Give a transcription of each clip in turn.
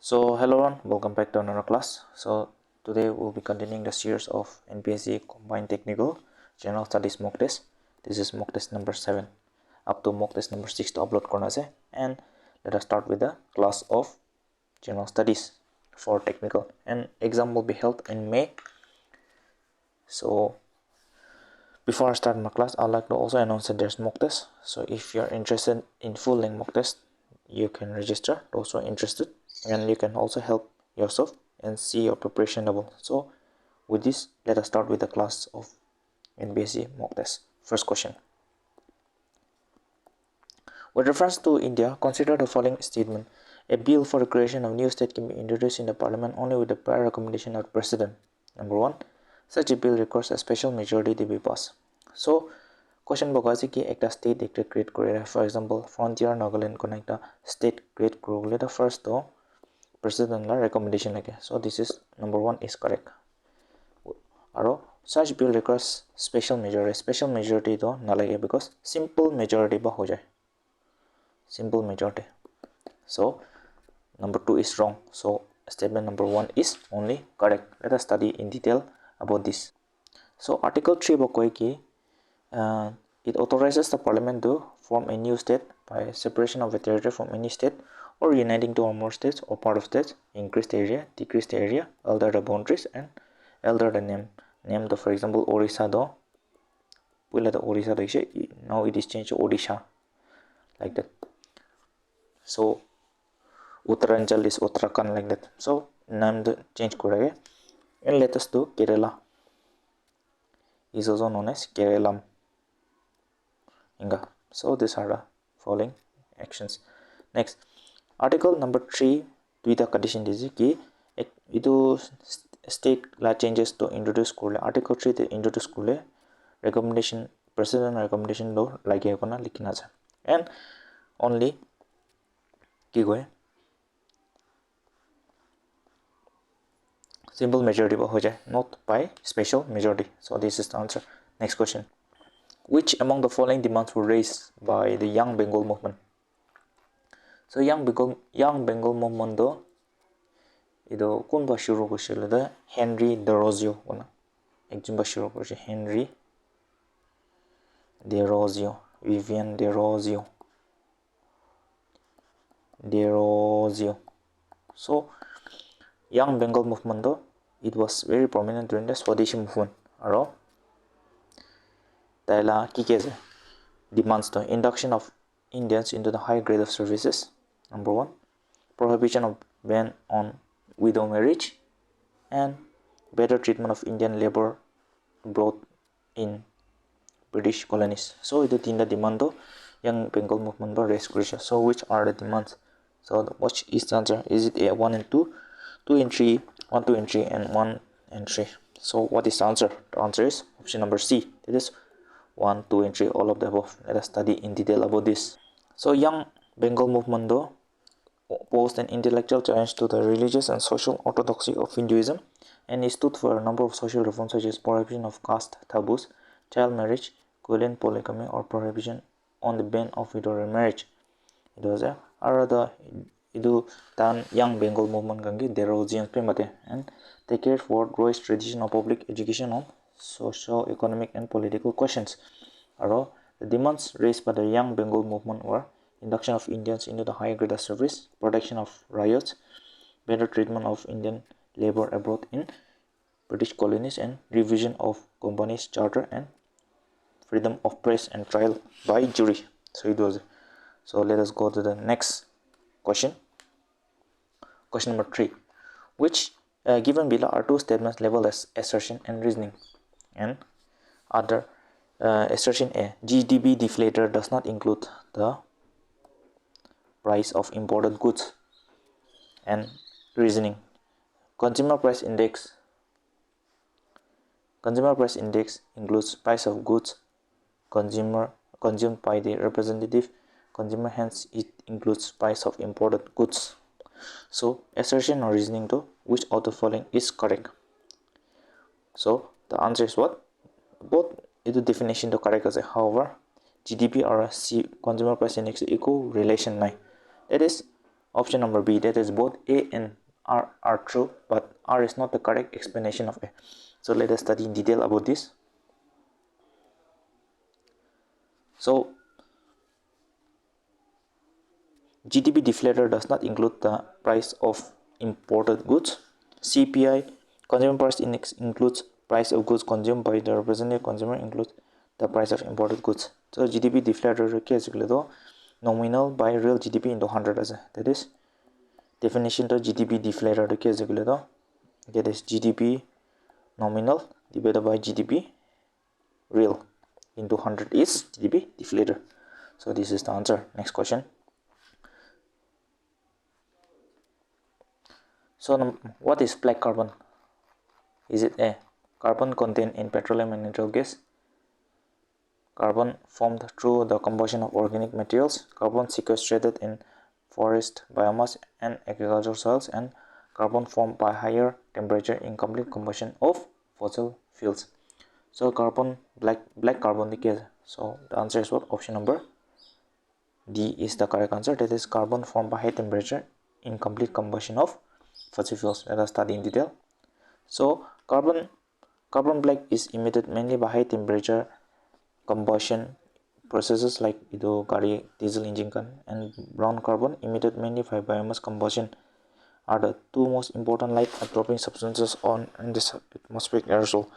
So hello everyone, welcome back to another class. So today we'll be continuing the series of NPSC Combined Technical General Studies mock test. This is mock test number 7 up to mock test number 6 to upload korna ase. And let us start with the class of General Studies for technical, and exam will be held in May. So before I start my class, I'd like to also announce that there's mock test. So if you're interested in full length mock test, you can register. Those who are interested, and you can also help yourself and see your preparation level. So with this, let us start with the class of NPSC mock test. First question: with reference to India, consider the following statement: a bill for the creation of new state can be introduced in the parliament only with the prior recommendation of the president. Number 1, such a bill requires a special majority to be passed. So question boga ase ki ekta state ekta create korera, for example frontier Nagaland ko ekta state create korole the first to president la recommendation lage. So this is number 1 is correct. Aro such bill requires special majority to nalage because simple majority ba ho jay, simple majority. So number 2 is wrong. So statement number 1 is only correct. Let us study in detail about this. So article 3 ba koi ki it authorizes the parliament to form a new state by separation of a territory from any state or uniting two or more states or part of states, increase the area, decrease the area, alter the boundaries, and alter the name. Name to, for example, Orissa do. Pula the Orissa do, now it is changed to Odisha, like that. So Uttaranchal is Uttarakhand, like that. So name the change korage. And let us do Kerala. Is also known as Kerelam. So these are the following actions. Next, article number 3 duita condition disi ki idu state la changes to introduce korle, article 3 te introduce korle recommendation, president recommendation lo lage kona likhina cha, and only ki goe simple majority ba ho jay, not by special majority. So this is the answer. Next question: which among the following demands were raised by the Young Bengal movement? So Young Bengal movement do ido kun ba shuru koshile da Henry de Rozio ona ekjon ba shuru korche, Henry de Rozio, Vivian de Rozio. So Young Bengal movement do it was very prominent during the Swadeshi movement. Aro taila ki ke demands to induction of Indians into the high grade of services. Number 1, prohibition of ban on widow marriage, and better treatment of Indian labor brought in British colonies. So idu tinda demand to Young Bengal movement ba raise korise. So which are the demands? So what is the answer? Is it A 1 and 2, 2 and 3, 1, 2 and 3, and 1 and 3? So what is the answer? The answer is option number C. It is 1, 2 and 3, all of the above. Let us study in detail about this. So Young Bengal movement though posed an intellectual challenge to the religious and social orthodoxy of Hinduism, and it stood for a number of social reforms such as prohibition of caste taboos, child marriage, covalent polygamy, or prohibition on the ban of widow marriage. It was a rather idu tan Young Bengal movement gangi Derosians primate, and they cared for growing tradition of public education on socio-economic and political questions. Aro the demands raised by the Young Bengal movement were induction of Indians into the higher grade of service, protection of riots, better treatment of Indian labor abroad in British colonies, and revision of companies charter, and freedom of press and trial by jury. So it was. So let us go to the next question. Question number 3: which given below are two statements labeled as assertion and reasoning? And other assertion A: GDP deflator does not include the price of imported goods. And reasoning: consumer price index includes price of goods consumed by the representative consumer, hence it includes price of imported goods. So assertion or reasoning to which of the following is correct? So the answer is what? Both itu definition to correct as. However, GDP or consumer price index equal relation nai. That is option number B, that is both A and R are true, but R is not the correct explanation of A. So let us study in detail about this. So GDP deflator does not include the price of imported goods. CPI, Consumer Price Index, includes price of goods consumed by the representative consumer, includes the price of imported goods. So GDP deflator case nominal by real GDP into 100 as that is definition to GDP deflator case that is GDP nominal divided by GDP real into 100 is GDP deflator. So this is the answer. Next question. So what is black carbon? Is it A, carbon contained in petroleum and natural gas, carbon formed through the combustion of organic materials, carbon sequestrated in forest biomass and agricultural soils, and carbon formed by higher temperature in complete combustion of fossil fuels? So carbon, black carbon decay. So the answer is what? Option number D is the correct answer. That is carbon formed by high temperature in complete combustion of fossil fuels. Let us study in detail. So carbon black is emitted mainly by high temperature combustion processes like gari diesel engine and brown carbon emitted mainly by biomass combustion are the two most important light absorbing substances in this atmospheric aerosol.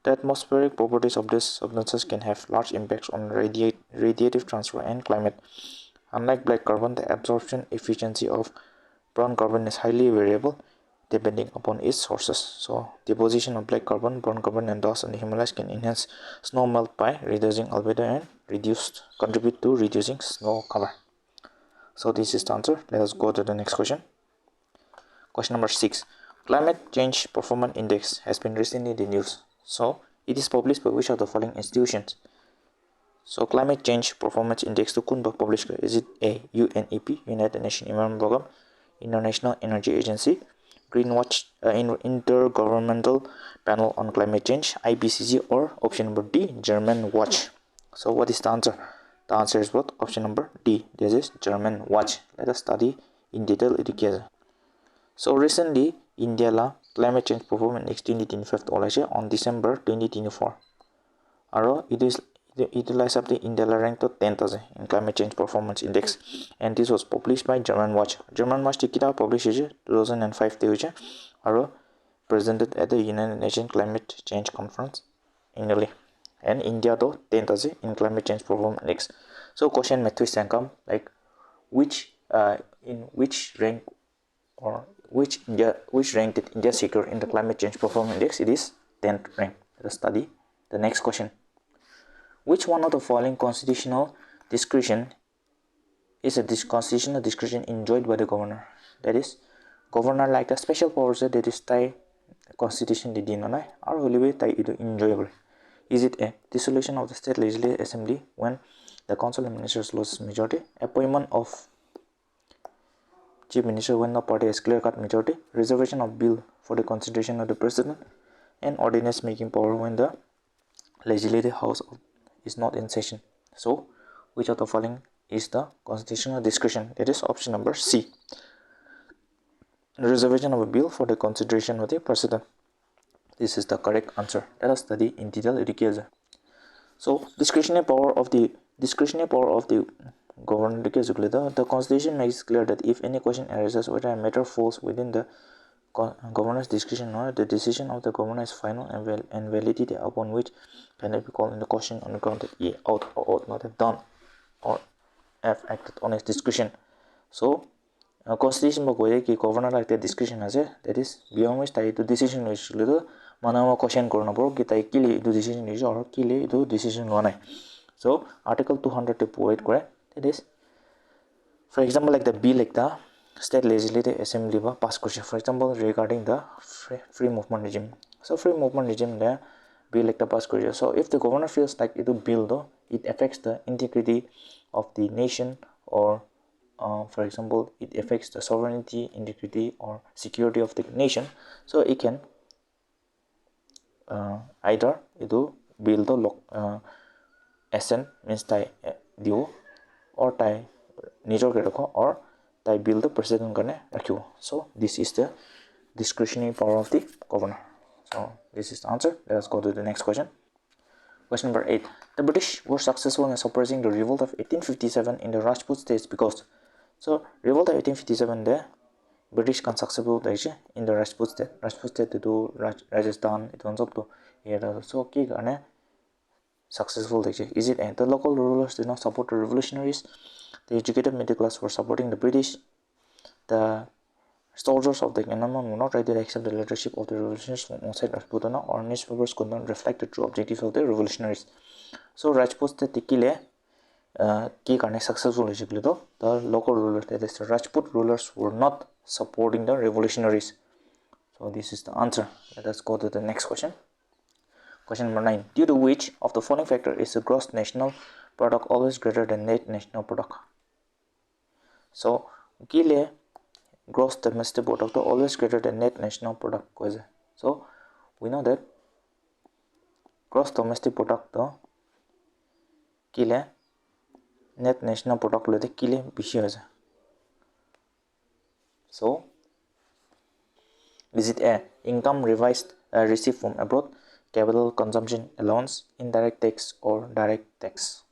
The atmospheric properties of these substances can have large impacts on radiative transfer and climate. Unlike black carbon, the absorption efficiency of brown carbon is highly variable depending upon its sources. So deposition of black carbon, brown carbon and dust on the Himalayas can enhance snow melt by reducing albedo and contribute to reducing snow cover. So this is the answer. Let us go to the next question. Question number 6. Climate Change Performance Index has been recently in the news. So it is published by which of the following institutions? So Climate Change Performance Index to kun published. Is it A, UNEP, United Nations Environment Program, International Energy Agency, Greenwatch, Intergovernmental Panel on Climate Change, IPCC, or option number D, German Watch? So what is the answer? The answer is what? Option number D. This is German Watch. Let us study in detail it. So recently India la Climate Change Performance Index 2025 on December 2024. Aro it lies up the India la ranked 10th in Climate Change Performance Index, and this was published by German Watch. German Watch kita published 2005 te aro presented at the United Nations Climate Change Conference annually, and India to 10th in Climate Change Performance Index. So question may twist and come like in which rank or which rank did India secure in the Climate Change Performance Index? It is 10th rank. Let us study the next question. Which one of the following constitutional discretion is a constitutional discretion enjoyed by the governor? That is, governor like the special powers that is tie constitution di dinonai or will tie it enjoyable. Is it A, dissolution of the state legislative assembly when the council of ministers loses majority, appointment of chief minister when the party has clear-cut majority, reservation of bill for the consideration of the president, and ordinance making power when the legislative house is not in session? So which of the following is the constitutional discretion? That is option number C, reservation of a bill for the consideration of the president. This is the correct answer. Let us study in detail education. So discretionary power of the governor, the constitution makes clear that if any question arises whether a matter falls within the governor's discretion or the decision of the governor is final and validity upon which cannot be called into question on the ground that he ought or ought not have done or have acted on his discretion. So constitution ki governor like the discretion has that is beyond which tai to decision is manama question korna paro ki tai kile to decision is or kile to decision one. So article 200 to provide correct. That is, for example, like the bill like the state legislative assembly pass question, for example regarding the free movement regime. So free movement regime the bill like the pass question. So if the governor feels like it bill though it affects the integrity of the nation or for example it affects the sovereignty, integrity or security of the nation, so it can either itu bill the assent means tai dio or tai nijor ke rakho or tai bill to president karne rakhibo. So this is the discretionary power of the governor. So this is the answer. Let us go to the next question. Question number 8. The British were successful in suppressing the revolt of 1857 in the Rajput states because. So revolt of 1857 the British can successful in the Rajput state. Rajput state to Rajasthan it ends up to here. So key karne successful. Is it the local rulers did not support the revolutionaries? The educated middle class were supporting the British. The soldiers of the government were not ready to accept the leadership of the revolutionaries from outside Rajputana, or newspapers could not reflect the true objectives of the revolutionaries. So Rajput state kile key karne successful the local rulers, that is the Rajput rulers, were not supporting the revolutionaries. So this is the answer. Let us go to the next question. Question number 9. Due to which of the following factor is the gross national product always greater than net national product? So kile gross domestic product always greater than net national product. So we know that gross domestic product kile net national product lete kile bishi hoise. So is it A, income revised received from abroad, capital consumption allowance, indirect tax, or direct tax?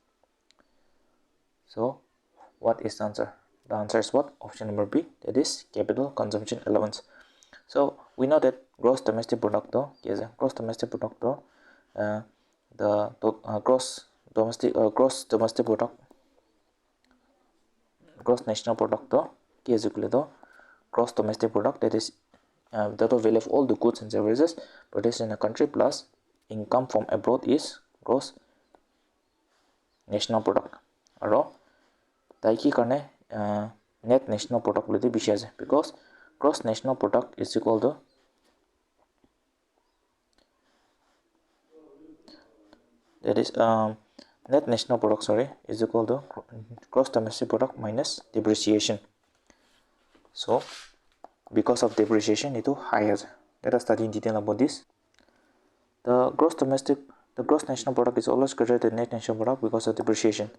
So what is the answer? The answer is what? Option number B, that is capital consumption allowance. So we know that gross domestic product gross domestic product gross domestic product, gross national product gross domestic product, that is the total value of all the goods and services produced in a country plus income from abroad is gross national product. Aro tai ki karne net national product lete bishi ase, because gross national product is equal to that is net national product is equal to gross domestic product minus depreciation. So because of depreciation it is higher. Let us study in detail about this. The gross national product is always greater than net national product because of depreciation.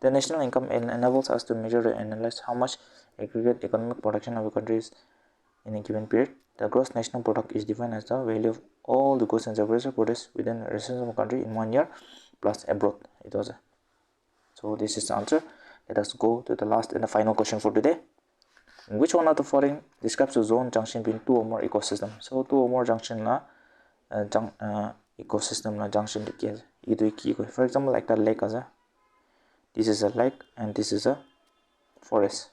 The national income enables us to measure and analyze how much aggregate economic production of a country is in a given period. The gross national product is defined as the value of all the goods and services produced within the residence of a country in 1 year plus abroad. So this is the answer. Let us go to the last and the final question for today. Which one of the following describes a zone junction between two or more ecosystems? So two or more junction la ecosystem la junction for example like the lake as this is a lake and this is a forest.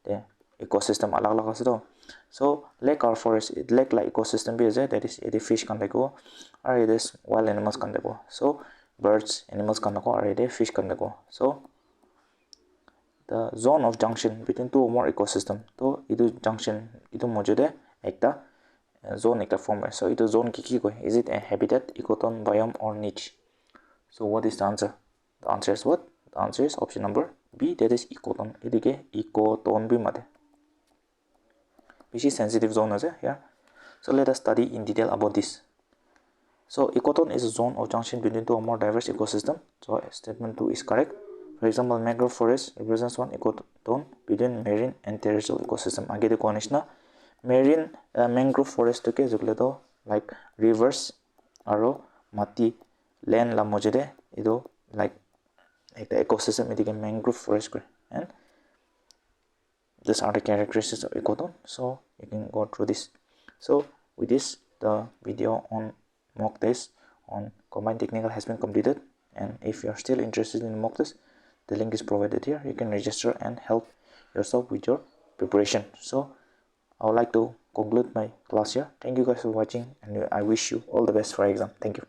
The ecosystem alag ase. So lake or forest, lake like ecosystem be that is it fish kan deko, or it is wild animals kan deko. So birds, animals kan deko, or it is fish kan deko. So the zone of junction between two or more ecosystem. So idu junction idu mojude ekta zone ekta form. So idu zone ki koi? Is it a habitat, ecotone, biome, or niche? So what is the answer? The answer is what? The answer is option number B, that is ecotone. Idike ecotone bi mate. Which is sensitive zone as here. So let us study in detail about this. So ecotone is a zone of junction between two or more diverse ecosystem. So statement 2 is correct. For example, mangrove forest represents one ecotone between marine and terrestrial ecosystem. Again, the condition marine mangrove forest to ke like rivers, aro mati land la mojede ido like the ecosystem idike mangrove forest and these are the characteristics of ecotone. So you can go through this. So with this, the video on mock test on combined technical has been completed, and if you are still interested in mock test, the link is provided here. You can register and help yourself with your preparation. So I would like to conclude my class here. Thank you guys for watching, and I wish you all the best for exam. Thank you.